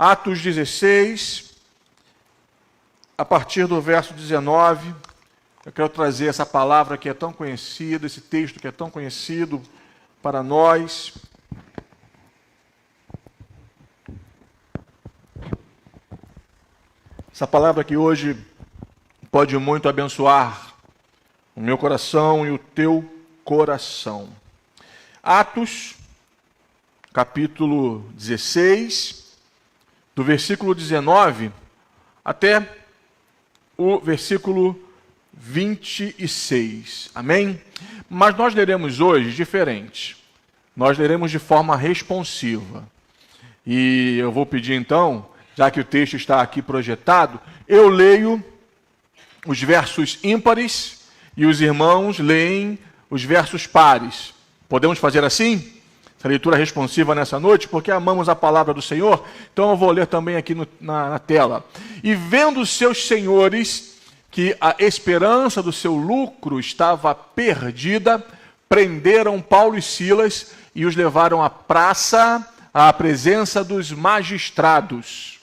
Atos 16, a partir do verso 19, eu quero trazer essa palavra que é tão conhecida, esse texto que é tão conhecido para nós. Essa palavra que hoje pode muito abençoar o meu coração e o teu coração. Atos, capítulo 16, do versículo 19 até o versículo 26. Amém? Mas nós leremos hoje diferente. Nós leremos de forma responsiva. E eu vou pedir então, já que o texto está aqui projetado, eu leio os versos ímpares e os irmãos leem os versos pares. Podemos fazer assim? Essa leitura responsiva nessa noite, porque amamos a palavra do Senhor. Então eu vou ler também aqui na tela. E vendo os seus senhores que a esperança do seu lucro estava perdida, prenderam Paulo e Silas e os levaram à praça, à presença dos magistrados.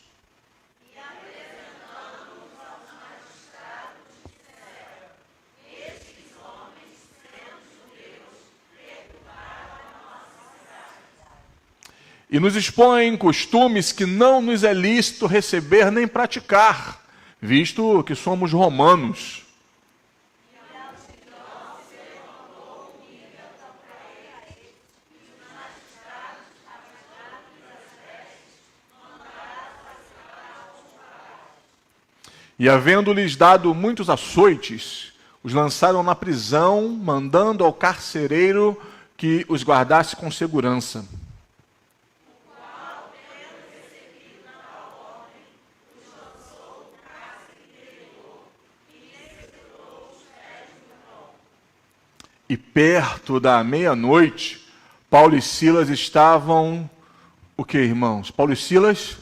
E nos expõem costumes que não nos é lícito receber nem praticar, visto que somos romanos. E havendo-lhes dado muitos açoites, os lançaram na prisão, mandando ao carcereiro que os guardasse com segurança. E perto da meia-noite, Paulo e Silas estavam, o que, irmãos? Paulo e Silas?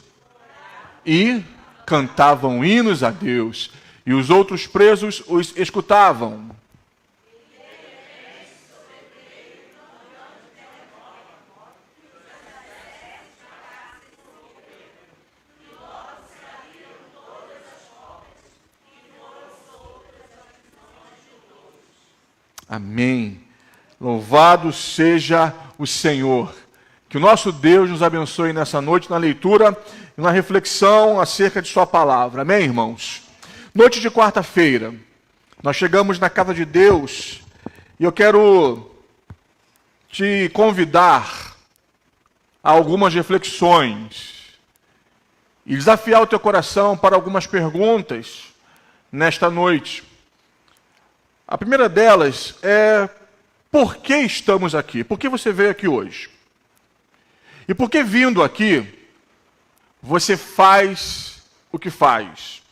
E cantavam hinos a Deus. E os outros presos os escutavam. Amém. Louvado seja o Senhor. Que o nosso Deus nos abençoe nessa noite, na leitura e na reflexão acerca de sua palavra. Amém, irmãos? Noite de quarta-feira, nós chegamos na casa de Deus e eu quero te convidar a algumas reflexões e desafiar o teu coração para algumas perguntas nesta noite. A primeira delas é: por que estamos aqui? Por que você veio aqui hoje? E por que, vindo aqui, você faz o que faz?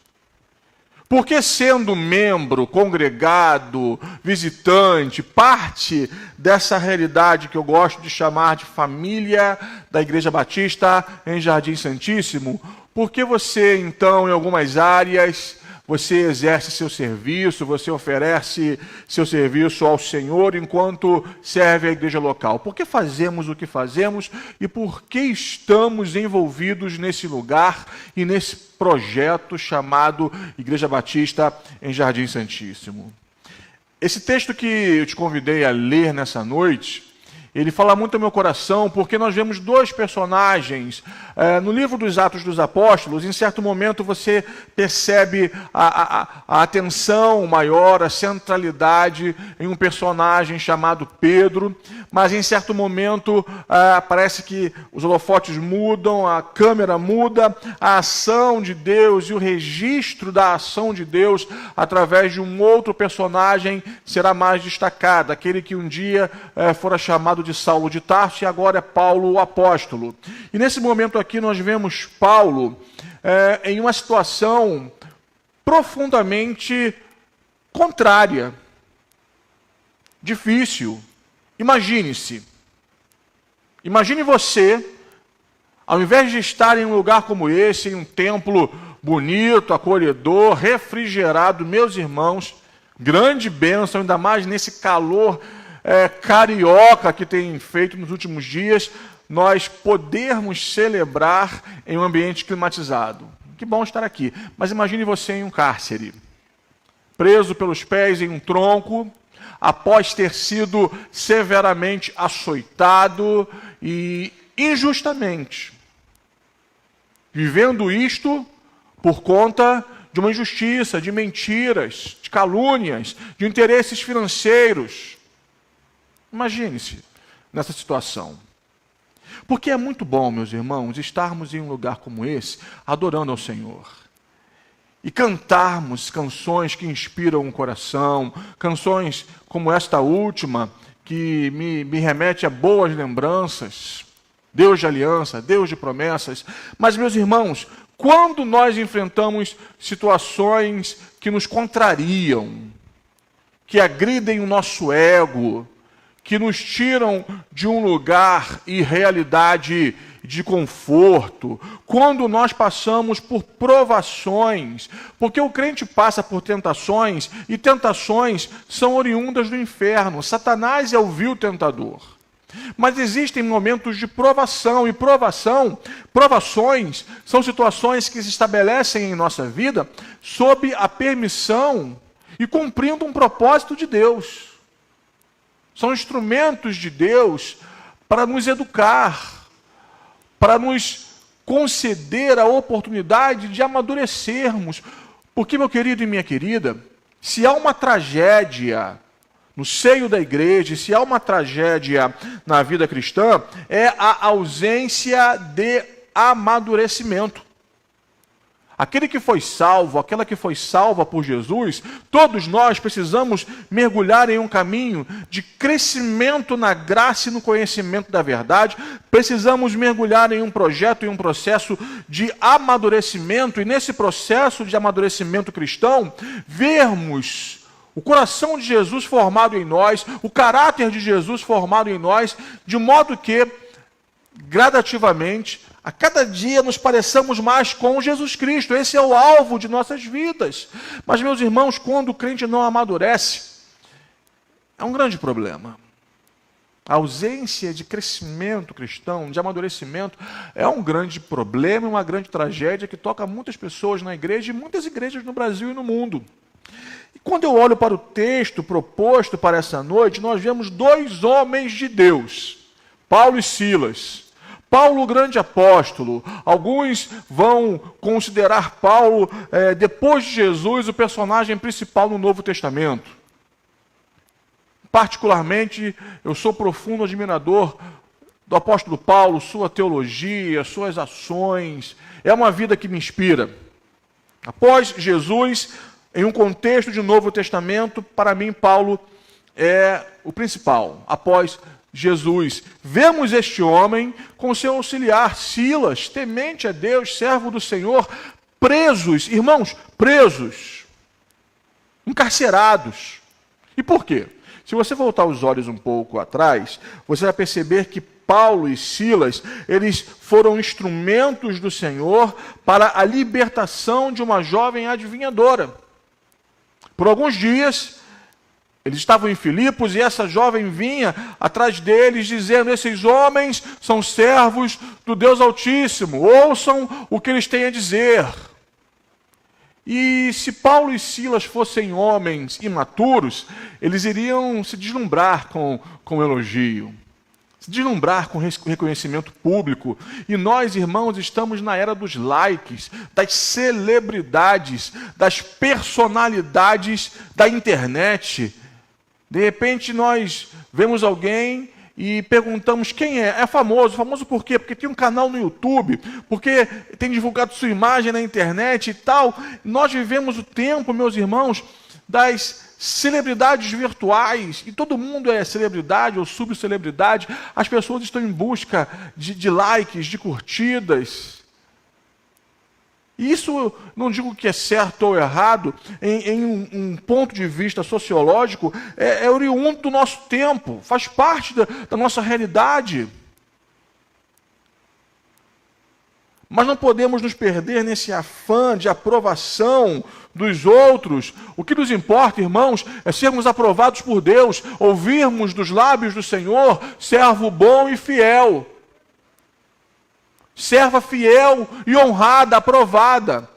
Por que, sendo membro, congregado, visitante, parte dessa realidade que eu gosto de chamar de família da Igreja Batista em Jardim Santíssimo, por que você, então, em algumas áreas, você exerce seu serviço, você oferece seu serviço ao Senhor enquanto serve a igreja local? Por que fazemos o que fazemos e por que estamos envolvidos nesse lugar e nesse projeto chamado Igreja Batista em Jardim Santíssimo? Esse texto que eu te convidei a ler nessa noite, ele fala muito ao meu coração, porque nós vemos dois personagens. No livro dos Atos dos Apóstolos, em certo momento você percebe a atenção maior, a centralidade em um personagem chamado Pedro, mas em certo momento parece que os holofotes mudam, a câmera muda, a ação de Deus e o registro da ação de Deus através de um outro personagem será mais destacado, aquele que um dia fora chamado de Saulo de Tarso e agora é Paulo o apóstolo. E nesse momento aqui nós vemos Paulo em uma situação profundamente contrária, difícil. Imagine você, ao invés de estar em um lugar como esse, em um templo bonito, acolhedor, refrigerado, meus irmãos, grande bênção, ainda mais nesse calor carioca que tem feito nos últimos dias, nós podermos celebrar em um ambiente climatizado. Que bom estar aqui. Mas imagine você em um cárcere, preso pelos pés em um tronco, após ter sido severamente açoitado e injustamente, vivendo isto por conta de uma injustiça, de mentiras, de calúnias, de interesses financeiros. Imagine-se nessa situação. Porque é muito bom, meus irmãos, estarmos em um lugar como esse, adorando ao Senhor. E cantarmos canções que inspiram o coração, canções como esta última, que me remete a boas lembranças. Deus de aliança, Deus de promessas. Mas, meus irmãos, quando nós enfrentamos situações que nos contrariam, que agridem o nosso ego, que nos tiram de um lugar e realidade de conforto, quando nós passamos por provações, porque o crente passa por tentações, e tentações são oriundas do inferno. Satanás é o vil tentador. Mas existem momentos de provação, e provações são situações que se estabelecem em nossa vida sob a permissão e cumprindo um propósito de Deus. São instrumentos de Deus para nos educar, para nos conceder a oportunidade de amadurecermos. Porque, meu querido e minha querida, se há uma tragédia no seio da igreja, se há uma tragédia na vida cristã, é a ausência de amadurecimento. Aquele que foi salvo, aquela que foi salva por Jesus, todos nós precisamos mergulhar em um caminho de crescimento na graça e no conhecimento da verdade. Precisamos mergulhar em um projeto e um processo de amadurecimento, e nesse processo de amadurecimento cristão, vermos o coração de Jesus formado em nós, o caráter de Jesus formado em nós, de modo que, gradativamente, a cada dia nos pareçamos mais com Jesus Cristo. Esse é o alvo de nossas vidas. Mas, meus irmãos, quando o crente não amadurece, é um grande problema. A ausência de crescimento cristão, de amadurecimento, é um grande problema, uma grande tragédia que toca muitas pessoas na igreja e muitas igrejas no Brasil e no mundo. E quando eu olho para o texto proposto para essa noite, nós vemos dois homens de Deus, Paulo e Silas. Paulo, o grande apóstolo. Alguns vão considerar Paulo, depois de Jesus, o personagem principal no Novo Testamento. Particularmente, eu sou profundo admirador do apóstolo Paulo, sua teologia, suas ações. É uma vida que me inspira. Após Jesus, em um contexto de Novo Testamento, para mim, Paulo é o principal. Após Jesus, vemos este homem com seu auxiliar Silas, temente a Deus, servo do Senhor, presos, irmãos, presos, encarcerados. E por quê? Se você voltar os olhos um pouco atrás, você vai perceber que Paulo e Silas, eles foram instrumentos do Senhor para a libertação de uma jovem adivinhadora. Por alguns dias, eles estavam em Filipos e essa jovem vinha atrás deles dizendo: esses homens são servos do Deus Altíssimo, ouçam o que eles têm a dizer. E se Paulo e Silas fossem homens imaturos, eles iriam se deslumbrar com o elogio, se deslumbrar com reconhecimento público. E nós, irmãos, estamos na era dos likes, das celebridades, das personalidades da internet. De repente nós vemos alguém e perguntamos quem é. É famoso. Famoso por quê? Porque tem um canal no YouTube, porque tem divulgado sua imagem na internet e tal. Nós vivemos o tempo, meus irmãos, das celebridades virtuais. E todo mundo é celebridade ou subcelebridade. As pessoas estão em busca de likes, de curtidas. E isso, não digo que é certo ou errado, em um ponto de vista sociológico, é oriundo do nosso tempo, faz parte da nossa realidade. Mas não podemos nos perder nesse afã de aprovação dos outros. O que nos importa, irmãos, é sermos aprovados por Deus, ouvirmos dos lábios do Senhor, servo bom e fiel. serva fiel e honrada, aprovada.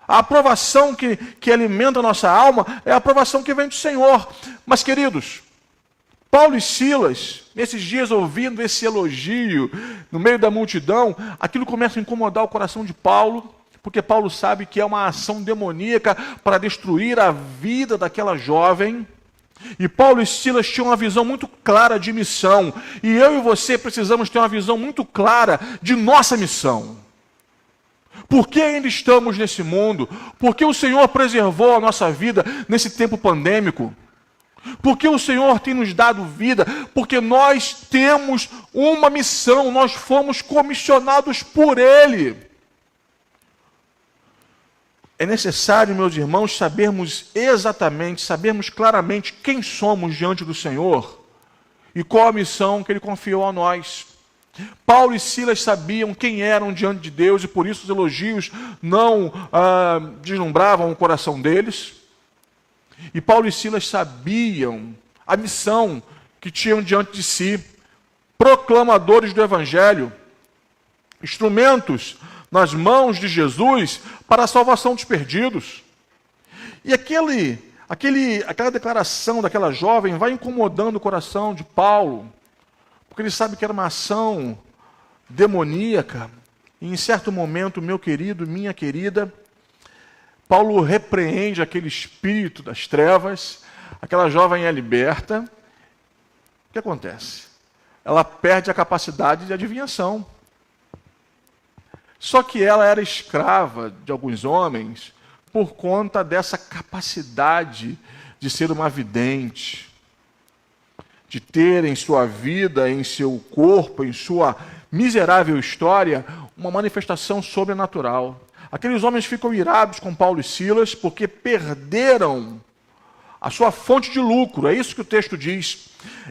A aprovação que alimenta a nossa alma é a aprovação que vem do Senhor. Mas, queridos, Paulo e Silas, nesses dias ouvindo esse elogio no meio da multidão, aquilo começa a incomodar o coração de Paulo, porque Paulo sabe que é uma ação demoníaca para destruir a vida daquela jovem. E Paulo e Silas tinham uma visão muito clara de missão. E eu e você precisamos ter uma visão muito clara de nossa missão. Por que ainda estamos nesse mundo? Por que o Senhor preservou a nossa vida nesse tempo pandêmico? Por que o Senhor tem nos dado vida? Porque nós temos uma missão, nós fomos comissionados por Ele. É necessário, meus irmãos, sabermos claramente quem somos diante do Senhor e qual a missão que Ele confiou a nós. Paulo e Silas sabiam quem eram diante de Deus e por isso os elogios não deslumbravam o coração deles. E Paulo e Silas sabiam a missão que tinham diante de si, proclamadores do Evangelho, instrumentos nas mãos de Jesus para a salvação dos perdidos. E aquela declaração daquela jovem vai incomodando o coração de Paulo, porque ele sabe que era uma ação demoníaca. E em certo momento, meu querido, minha querida, Paulo repreende aquele espírito das trevas, aquela jovem é liberta. O que acontece? Ela perde a capacidade de adivinhação. Só que ela era escrava de alguns homens por conta dessa capacidade de ser uma vidente, de ter em sua vida, em seu corpo, em sua miserável história, uma manifestação sobrenatural. Aqueles homens ficam irados com Paulo e Silas porque perderam a sua fonte de lucro. É isso que o texto diz.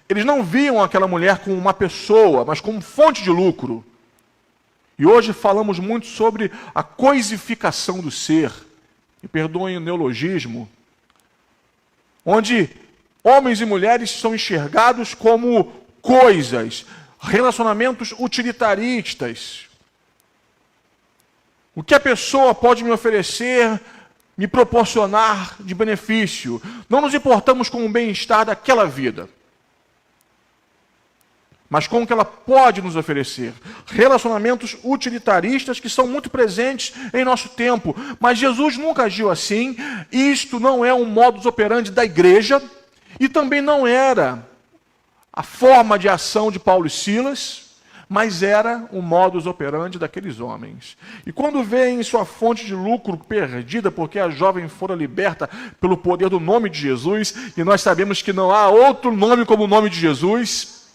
Eles não viam aquela mulher como uma pessoa, mas como fonte de lucro. E hoje falamos muito sobre a coisificação do ser. Me perdoem o neologismo. Onde homens e mulheres são enxergados como coisas, relacionamentos utilitaristas. O que a pessoa pode me oferecer, me proporcionar de benefício. Não nos importamos com o bem-estar daquela vida, mas com o que ela pode nos oferecer. Relacionamentos utilitaristas que são muito presentes em nosso tempo. Mas Jesus nunca agiu assim. Isto não é um modus operandi da igreja e também não era a forma de ação de Paulo e Silas, mas era o modus operandi daqueles homens. E quando veem sua fonte de lucro perdida, porque a jovem fora liberta pelo poder do nome de Jesus, e nós sabemos que não há outro nome como o nome de Jesus,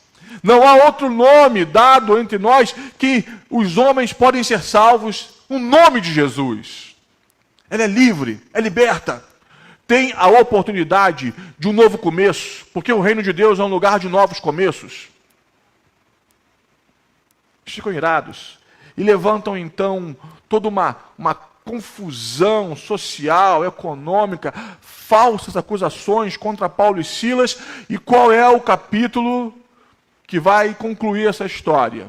não há outro nome dado entre nós que os homens podem ser salvos, o nome de Jesus. Ela é livre, é liberta, tem a oportunidade de um novo começo, porque o reino de Deus é um lugar de novos começos. Ficam irados e levantam então toda uma confusão social, econômica, falsas acusações contra Paulo e Silas. E qual é o capítulo que vai concluir essa história?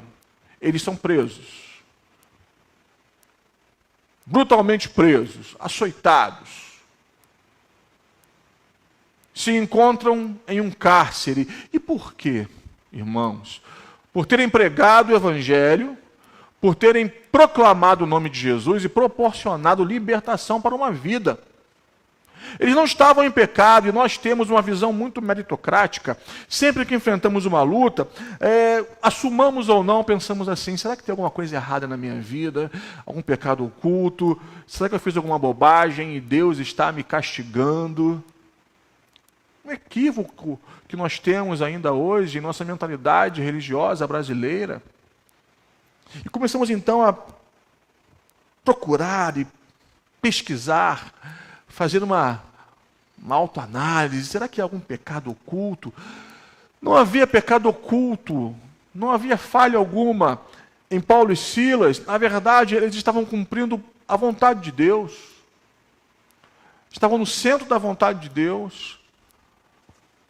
Eles são presos, brutalmente presos, açoitados. Se encontram em um cárcere. E por quê, irmãos? Por terem pregado o Evangelho, por terem proclamado o nome de Jesus e proporcionado libertação para uma vida. Eles não estavam em pecado, e nós temos uma visão muito meritocrática. Sempre que enfrentamos uma luta, assumamos ou não, pensamos assim: será que tem alguma coisa errada na minha vida? Algum pecado oculto? Será que eu fiz alguma bobagem e Deus está me castigando? Um equívoco que nós temos ainda hoje em nossa mentalidade religiosa brasileira. E começamos então a procurar e pesquisar, fazer uma autoanálise. Será que há algum pecado oculto? Não havia pecado oculto, não havia falha alguma em Paulo e Silas. Na verdade, eles estavam cumprindo a vontade de Deus. Estavam no centro da vontade de Deus.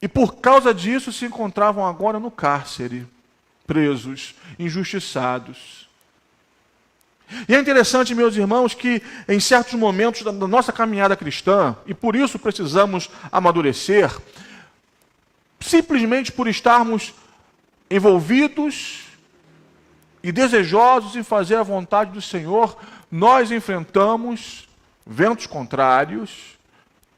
E por causa disso se encontravam agora no cárcere, presos, injustiçados. E é interessante, meus irmãos, que em certos momentos da nossa caminhada cristã, e por isso precisamos amadurecer, simplesmente por estarmos envolvidos e desejosos em fazer a vontade do Senhor, nós enfrentamos ventos contrários,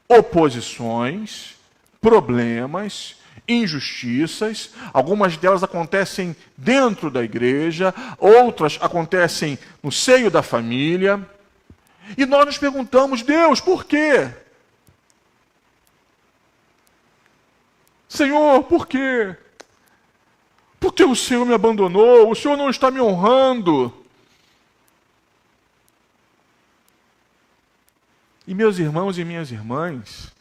oposições, problemas, injustiças. Algumas delas acontecem dentro da igreja, outras acontecem no seio da família. E nós nos perguntamos: Deus, por quê? Senhor, por quê? Por que o Senhor me abandonou? O Senhor não está me honrando. E meus irmãos e minhas irmãs,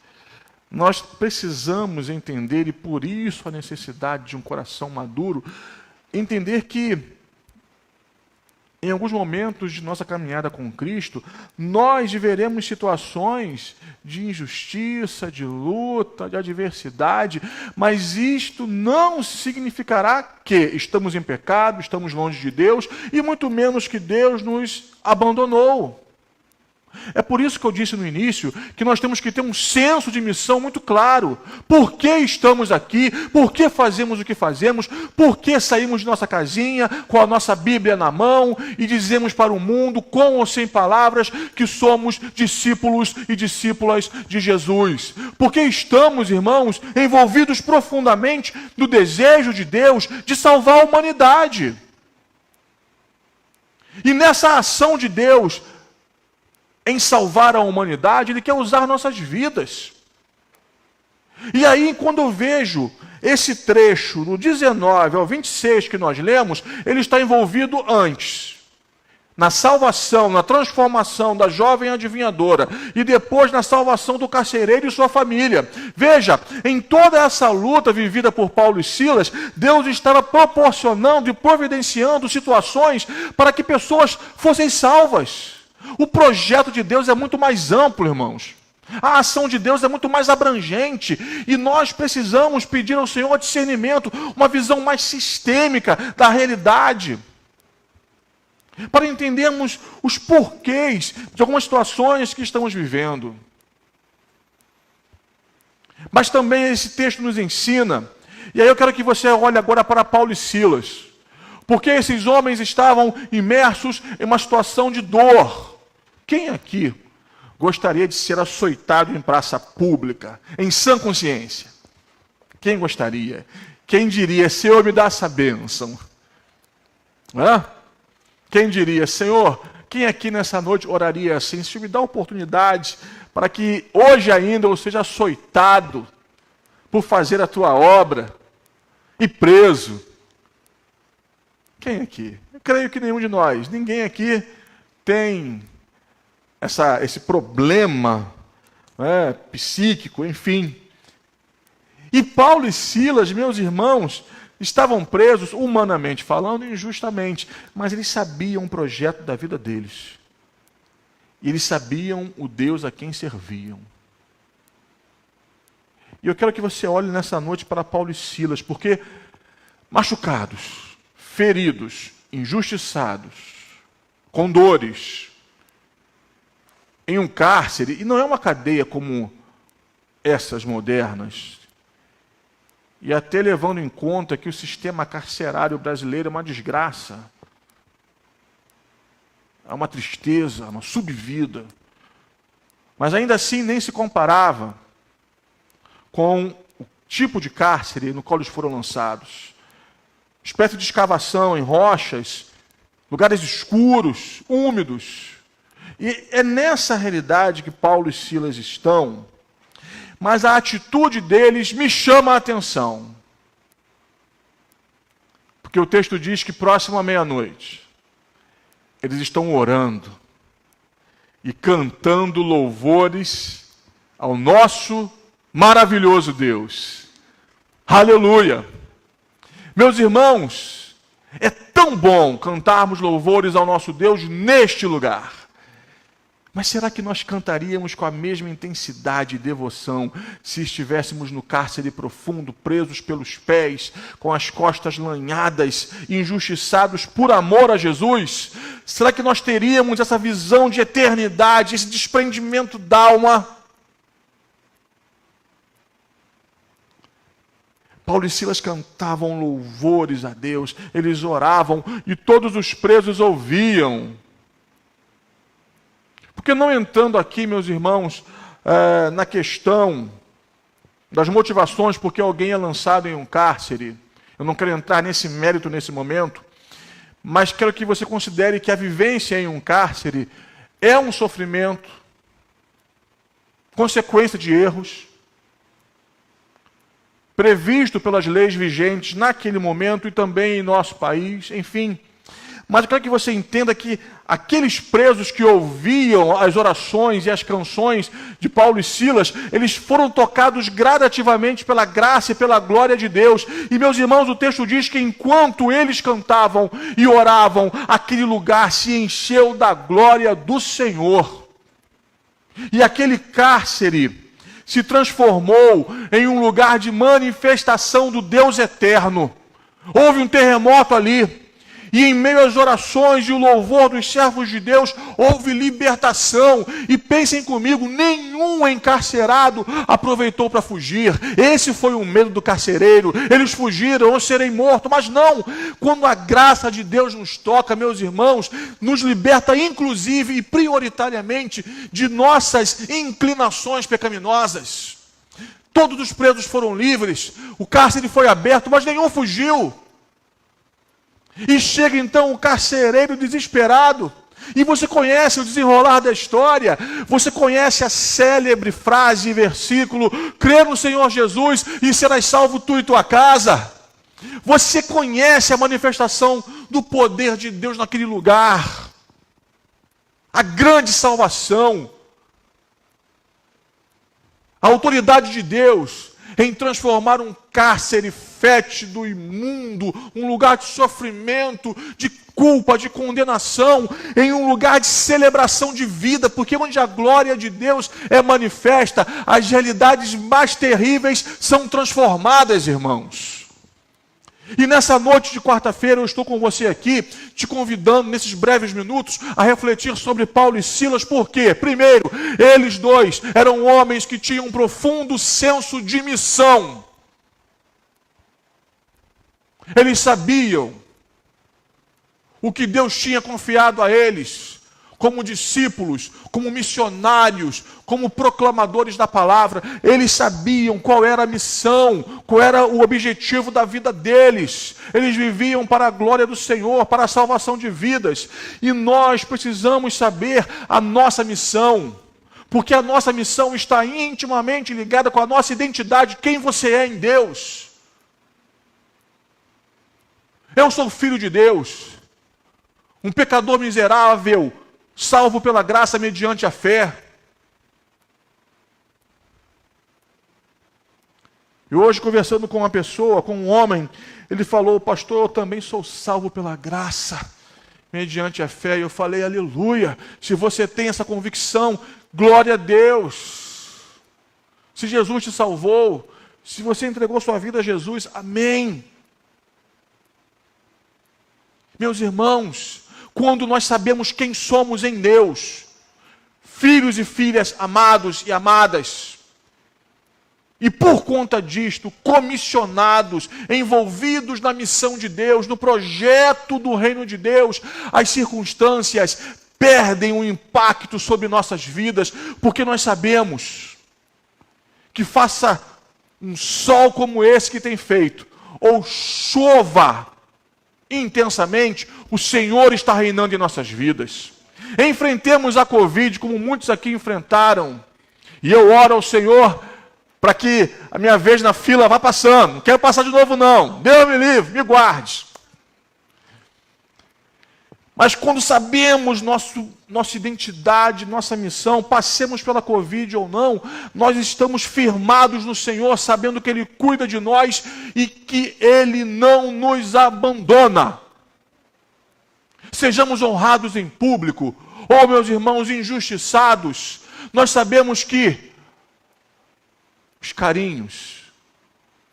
nós precisamos entender, e por isso a necessidade de um coração maduro, entender que em alguns momentos de nossa caminhada com Cristo, nós viveremos situações de injustiça, de luta, de adversidade, mas isto não significará que estamos em pecado, estamos longe de Deus, e muito menos que Deus nos abandonou. É por isso que eu disse no início que nós temos que ter um senso de missão muito claro. Por que estamos aqui? Por que fazemos o que fazemos? Por que saímos de nossa casinha com a nossa Bíblia na mão e dizemos para o mundo, com ou sem palavras, que somos discípulos e discípulas de Jesus? Porque estamos, irmãos, envolvidos profundamente no desejo de Deus de salvar a humanidade. E nessa ação de Deus em salvar a humanidade, Ele quer usar nossas vidas. E aí, quando eu vejo esse trecho, do 19 ao 26 que nós lemos, ele está envolvido antes, na salvação, na transformação da jovem adivinhadora, e depois na salvação do carcereiro e sua família. Veja, em toda essa luta vivida por Paulo e Silas, Deus estava proporcionando e providenciando situações para que pessoas fossem salvas. O projeto de Deus é muito mais amplo, irmãos. A ação de Deus é muito mais abrangente. E nós precisamos pedir ao Senhor discernimento, uma visão mais sistêmica da realidade, para entendermos os porquês de algumas situações que estamos vivendo. Mas também esse texto nos ensina, e aí eu quero que você olhe agora para Paulo e Silas, porque esses homens estavam imersos em uma situação de dor. Quem aqui gostaria de ser açoitado em praça pública, em sã consciência? Quem gostaria? Quem diria: Senhor, me dá essa bênção? Quem diria: Senhor, quem aqui nessa noite oraria assim: Senhor, me dá a oportunidade para que hoje ainda eu seja açoitado por fazer a tua obra e preso? Quem aqui? Eu creio que nenhum de nós, ninguém aqui tem esse problema psíquico, enfim. E Paulo e Silas, meus irmãos, estavam presos, humanamente falando, injustamente, mas eles sabiam o projeto da vida deles. E eles sabiam o Deus a quem serviam. E eu quero que você olhe nessa noite para Paulo e Silas, porque machucados, feridos, injustiçados, com dores, em um cárcere, e não é uma cadeia como essas modernas, e até levando em conta que o sistema carcerário brasileiro é uma desgraça, é uma tristeza, uma subvida, mas ainda assim nem se comparava com o tipo de cárcere no qual eles foram lançados. Espécie de escavação em rochas, lugares escuros, úmidos. E é nessa realidade que Paulo e Silas estão, mas a atitude deles me chama a atenção. Porque o texto diz que próximo à meia-noite, eles estão orando e cantando louvores ao nosso maravilhoso Deus. Aleluia! Meus irmãos, é tão bom cantarmos louvores ao nosso Deus neste lugar. Mas será que nós cantaríamos com a mesma intensidade e devoção se estivéssemos no cárcere profundo, presos pelos pés, com as costas lanhadas, injustiçados por amor a Jesus? Será que nós teríamos essa visão de eternidade, esse desprendimento da alma? Paulo e Silas cantavam louvores a Deus, eles oravam e todos os presos ouviam. Porque não entrando aqui, meus irmãos, na questão das motivações porque alguém é lançado em um cárcere, eu não quero entrar nesse mérito nesse momento, mas quero que você considere que a vivência em um cárcere é um sofrimento, consequência de erros, previsto pelas leis vigentes naquele momento e também em nosso país, enfim. Mas eu quero que você entenda que aqueles presos que ouviam as orações e as canções de Paulo e Silas, eles foram tocados gradativamente pela graça e pela glória de Deus. E, meus irmãos, o texto diz que enquanto eles cantavam e oravam, aquele lugar se encheu da glória do Senhor. E aquele cárcere se transformou em um lugar de manifestação do Deus eterno. Houve um terremoto ali. E em meio às orações e o louvor dos servos de Deus, houve libertação. E pensem comigo, nenhum encarcerado aproveitou para fugir. Esse foi o medo do carcereiro. Eles fugiram, eu serei morto. Mas não, quando a graça de Deus nos toca, meus irmãos, nos liberta inclusive e prioritariamente de nossas inclinações pecaminosas. Todos os presos foram livres, o cárcere foi aberto, mas nenhum fugiu. E chega então o carcereiro desesperado. E você conhece o desenrolar da história. Você conhece a célebre frase e versículo: crê no Senhor Jesus e serás salvo tu e tua casa. Você conhece a manifestação do poder de Deus naquele lugar. A grande salvação. A autoridade de Deus em transformar um cárcere fétido, imundo, um lugar de sofrimento, de culpa, de condenação, em um lugar de celebração de vida, porque onde a glória de Deus é manifesta, as realidades mais terríveis são transformadas, irmãos. E nessa noite de quarta-feira eu estou com você aqui, te convidando nesses breves minutos a refletir sobre Paulo e Silas. Por quê? Primeiro, eles dois eram homens que tinham um profundo senso de missão. Eles sabiam o que Deus tinha confiado a eles, como discípulos, como missionários, como proclamadores da palavra. Eles sabiam qual era a missão, qual era o objetivo da vida deles. Eles viviam para a glória do Senhor, para a salvação de vidas. E nós precisamos saber a nossa missão, porque a nossa missão está intimamente ligada com a nossa identidade, quem você é em Deus. Eu sou filho de Deus, um pecador miserável, salvo pela graça mediante a fé. E hoje, conversando com uma pessoa, com um homem, ele falou: pastor, eu também sou salvo pela graça mediante a fé. E eu falei: aleluia, se você tem essa convicção, glória a Deus. Se Jesus te salvou, se você entregou sua vida a Jesus, amém. Meus irmãos, quando nós sabemos quem somos em Deus, filhos e filhas amados e amadas, e por conta disto, comissionados, envolvidos na missão de Deus, no projeto do reino de Deus, as circunstâncias perdem o impacto sobre nossas vidas, porque nós sabemos que faça um sol como esse que tem feito, ou chova intensamente, o Senhor está reinando em nossas vidas. Enfrentemos a Covid como muitos aqui enfrentaram, e eu oro ao Senhor para que a minha vez na fila vá passando. Não quero passar de novo não, Deus me livre, me guarde. Mas quando sabemos nossa identidade, nossa missão, passemos pela Covid ou não, nós estamos firmados no Senhor, sabendo que Ele cuida de nós e que Ele não nos abandona. Sejamos honrados em público, ou meus irmãos injustiçados, nós sabemos que os carinhos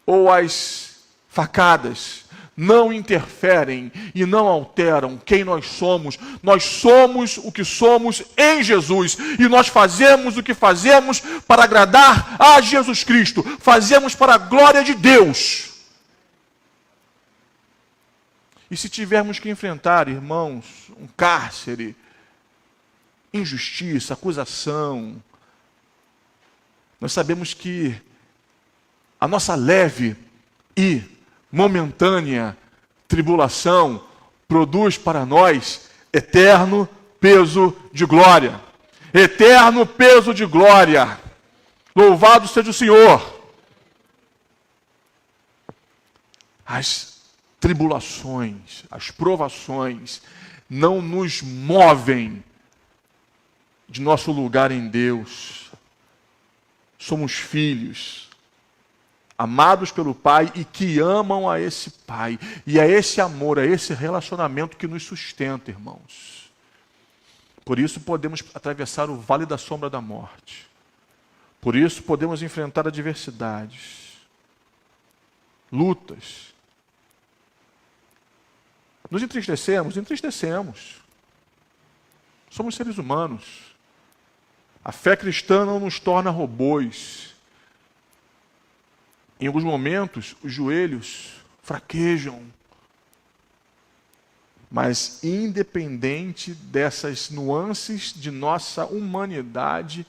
ou as facadas não interferem e não alteram quem nós somos. Nós somos o que somos em Jesus. E nós fazemos o que fazemos para agradar a Jesus Cristo. Fazemos para a glória de Deus. E se tivermos que enfrentar, irmãos, um cárcere, injustiça, acusação, nós sabemos que a nossa leve e momentânea tribulação produz para nós eterno peso de glória. Eterno peso de glória. Louvado seja o Senhor. As tribulações, as provações não nos movem de nosso lugar em Deus. Somos filhos amados pelo Pai e que amam a esse Pai. E é esse amor, é esse relacionamento que nos sustenta, irmãos. Por isso podemos atravessar o vale da sombra da morte. Por isso podemos enfrentar adversidades, lutas. Nos entristecemos? Entristecemos. Somos seres humanos. A fé cristã não nos torna robôs. Em alguns momentos, os joelhos fraquejam. Mas, independente dessas nuances de nossa humanidade,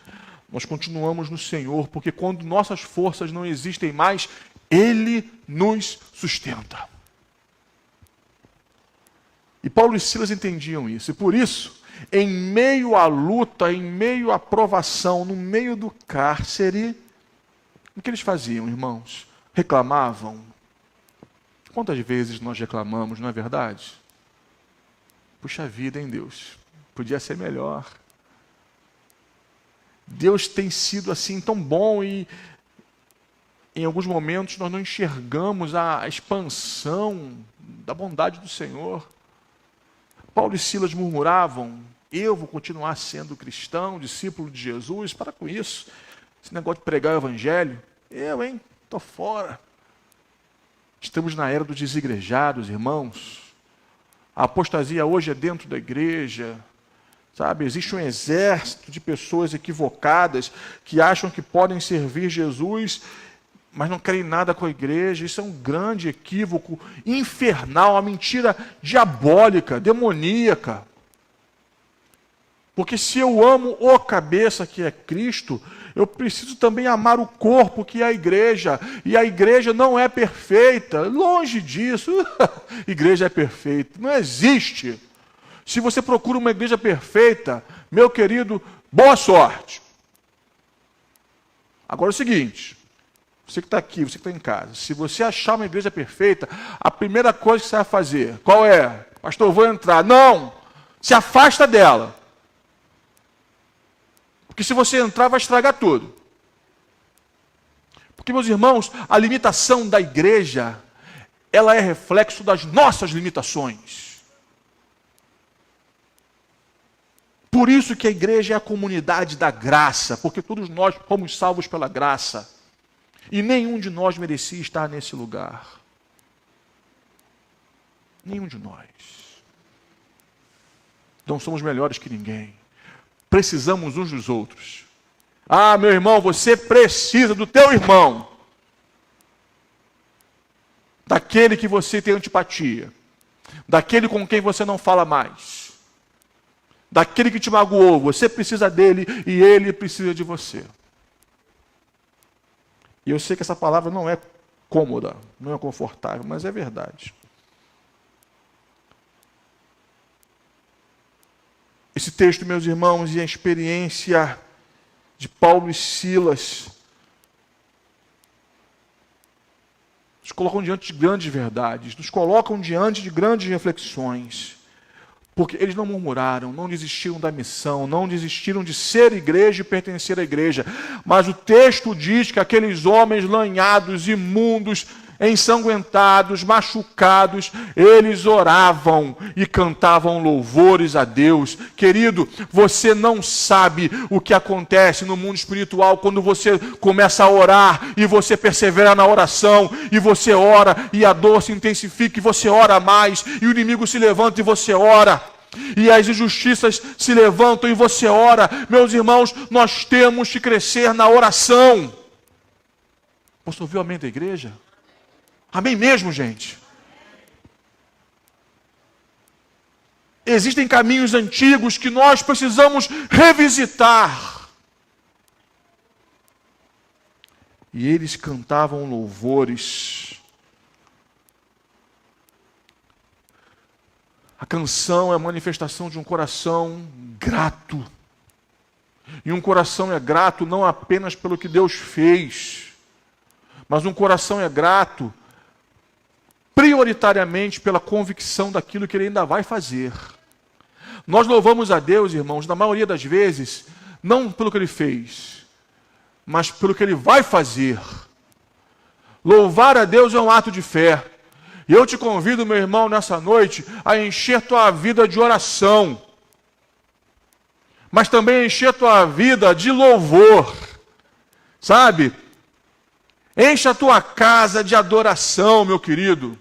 nós continuamos no Senhor, porque quando nossas forças não existem mais, Ele nos sustenta. E Paulo e Silas entendiam isso, e por isso, em meio à luta, em meio à provação, no meio do cárcere, o que eles faziam, irmãos? Reclamavam. Quantas vezes nós reclamamos, não é verdade? Puxa vida, hein, Deus? Podia ser melhor. Deus tem sido assim tão bom e em alguns momentos nós não enxergamos a expansão da bondade do Senhor. Paulo e Silas murmuravam: eu vou continuar sendo cristão, discípulo de Jesus, para com isso. Esse negócio de pregar o evangelho, estou fora. Estamos na era dos desigrejados, irmãos. A apostasia hoje é dentro da igreja, sabe? Existe um exército de pessoas equivocadas que acham que podem servir Jesus, mas não querem nada com a igreja. Isso é um grande equívoco infernal, uma mentira diabólica, demoníaca. Porque se eu amo o cabeça, que é Cristo, eu preciso também amar o corpo, que é a igreja. E a igreja não é perfeita. Longe disso. Igreja é perfeita. Não existe. Se você procura uma igreja perfeita, meu querido, boa sorte. Agora é o seguinte, você que está aqui, você que está em casa, se você achar uma igreja perfeita, a primeira coisa que você vai fazer, qual é? Pastor, eu vou entrar. Não! Se afasta dela. Porque se você entrar, vai estragar tudo. Porque, meus irmãos, a limitação da igreja, ela é reflexo das nossas limitações. Por isso que a igreja é a comunidade da graça, porque todos nós fomos salvos pela graça. E nenhum de nós merecia estar nesse lugar. Nenhum de nós. Não somos melhores que ninguém. Precisamos uns dos outros. Ah, meu irmão, você precisa do teu irmão. Daquele que você tem antipatia. Daquele com quem você não fala mais. Daquele que te magoou. Você precisa dele e ele precisa de você. E eu sei que essa palavra não é cômoda, não é confortável, mas é verdade. Esse texto, meus irmãos, e a experiência de Paulo e Silas nos colocam diante de grandes verdades, nos colocam diante de grandes reflexões, porque eles não murmuraram, não desistiram da missão, não desistiram de ser igreja e pertencer à igreja, mas o texto diz que aqueles homens lanhados, imundos, ensanguentados, machucados, eles oravam e cantavam louvores a Deus. Querido, você não sabe o que acontece no mundo espiritual quando você começa a orar e você persevera na oração, e você ora e a dor se intensifica e você ora mais, e o inimigo se levanta e você ora, e as injustiças se levantam e você ora. Meus irmãos, nós temos que crescer na oração. Você ouviu o amém da igreja? Amém mesmo, gente? Existem caminhos antigos que nós precisamos revisitar. E eles cantavam louvores. A canção é a manifestação de um coração grato. E um coração é grato não apenas pelo que Deus fez, mas um coração é grato prioritariamente pela convicção daquilo que Ele ainda vai fazer. Nós louvamos a Deus, irmãos, na maioria das vezes, não pelo que Ele fez, mas pelo que Ele vai fazer. Louvar a Deus é um ato de fé. E eu te convido, meu irmão, nessa noite, a encher tua vida de oração, mas também encher tua vida de louvor, sabe? Encha a tua casa de adoração, meu querido.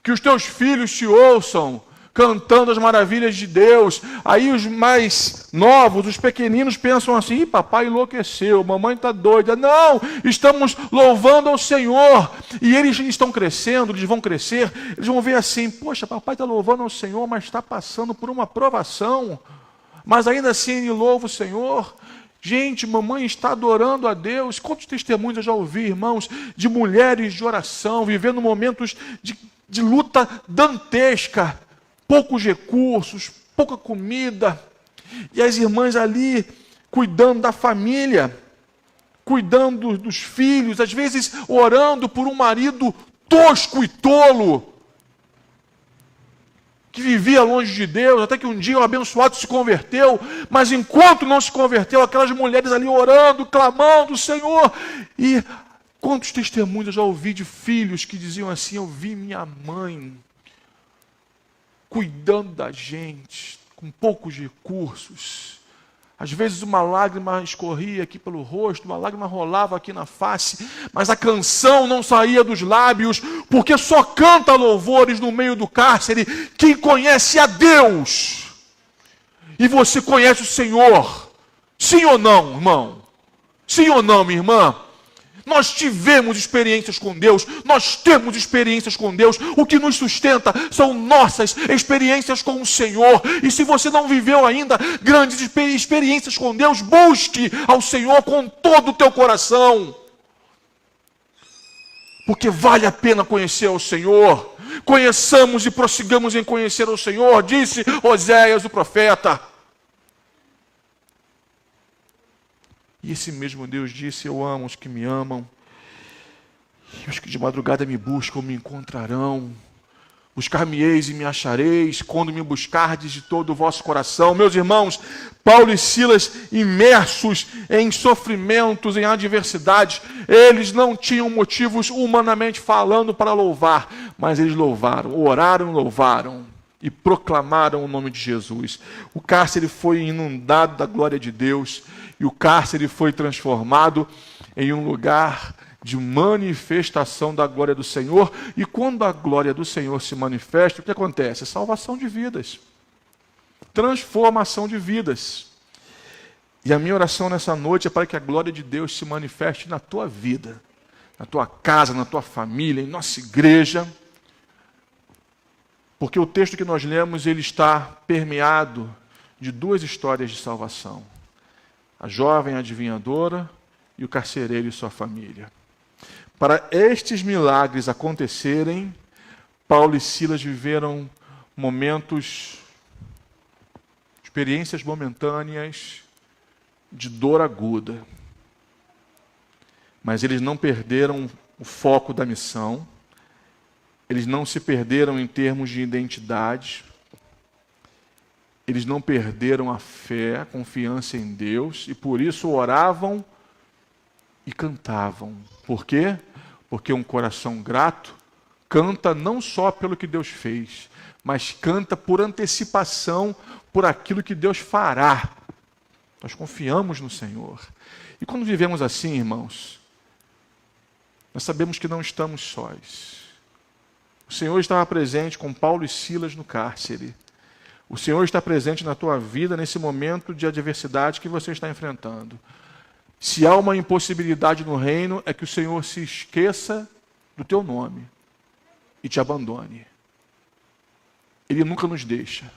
Que os teus filhos te ouçam cantando as maravilhas de Deus. Aí os mais novos, os pequeninos, pensam assim: papai enlouqueceu, mamãe está doida. Não, estamos louvando ao Senhor. E eles estão crescendo, eles vão crescer, eles vão ver assim: poxa, papai está louvando ao Senhor, mas está passando por uma provação. Mas ainda assim ele louva o Senhor. Gente, mamãe está adorando a Deus. Quantos testemunhos eu já ouvi, irmãos, de mulheres de oração, vivendo momentos de luta dantesca, poucos recursos, pouca comida, e as irmãs ali cuidando da família, cuidando dos filhos, às vezes orando por um marido tosco e tolo, que vivia longe de Deus, até que um dia o abençoado se converteu, mas enquanto não se converteu, aquelas mulheres ali orando, clamando, Senhor. E quantos testemunhos eu já ouvi de filhos que diziam assim: eu vi minha mãe cuidando da gente, com poucos recursos. Às vezes uma lágrima escorria aqui pelo rosto, uma lágrima rolava aqui na face, mas a canção não saía dos lábios, porque só canta louvores no meio do cárcere quem conhece a Deus. E você conhece o Senhor. Sim ou não, irmão? Sim ou não, minha irmã? Nós tivemos experiências com Deus, nós temos experiências com Deus. O que nos sustenta são nossas experiências com o Senhor. E se você não viveu ainda grandes experiências com Deus, busque ao Senhor com todo o teu coração. Porque vale a pena conhecer ao Senhor. Conheçamos e prossigamos em conhecer ao Senhor, disse Oséias, o profeta. E esse mesmo Deus disse: eu amo os que me amam, e os que de madrugada me buscam me encontrarão. Buscar-me-eis e me achareis, quando me buscardes de todo o vosso coração. Meus irmãos, Paulo e Silas, imersos em sofrimentos, em adversidades, eles não tinham motivos humanamente falando para louvar, mas eles louvaram, oraram, louvaram e proclamaram o nome de Jesus. O cárcere foi inundado da glória de Deus, e o cárcere foi transformado em um lugar de manifestação da glória do Senhor. E quando a glória do Senhor se manifesta, o que acontece? Salvação de vidas, transformação de vidas. E a minha oração nessa noite é para que a glória de Deus se manifeste na tua vida, na tua casa, na tua família, em nossa igreja. Porque o texto que nós lemos, ele está permeado de duas histórias de salvação: a jovem adivinhadora e o carcereiro e sua família. Para estes milagres acontecerem, Paulo e Silas viveram momentos, experiências momentâneas de dor aguda. Mas eles não perderam o foco da missão, eles não se perderam em termos de identidade, eles não perderam a fé, a confiança em Deus, e por isso oravam e cantavam. Por quê? Porque um coração grato canta não só pelo que Deus fez, mas canta por antecipação por aquilo que Deus fará. Nós confiamos no Senhor. E quando vivemos assim, irmãos, nós sabemos que não estamos sós. O Senhor estava presente com Paulo e Silas no cárcere. O Senhor está presente na tua vida nesse momento de adversidade que você está enfrentando. Se há uma impossibilidade no reino, é que o Senhor se esqueça do teu nome e te abandone. Ele nunca nos deixa.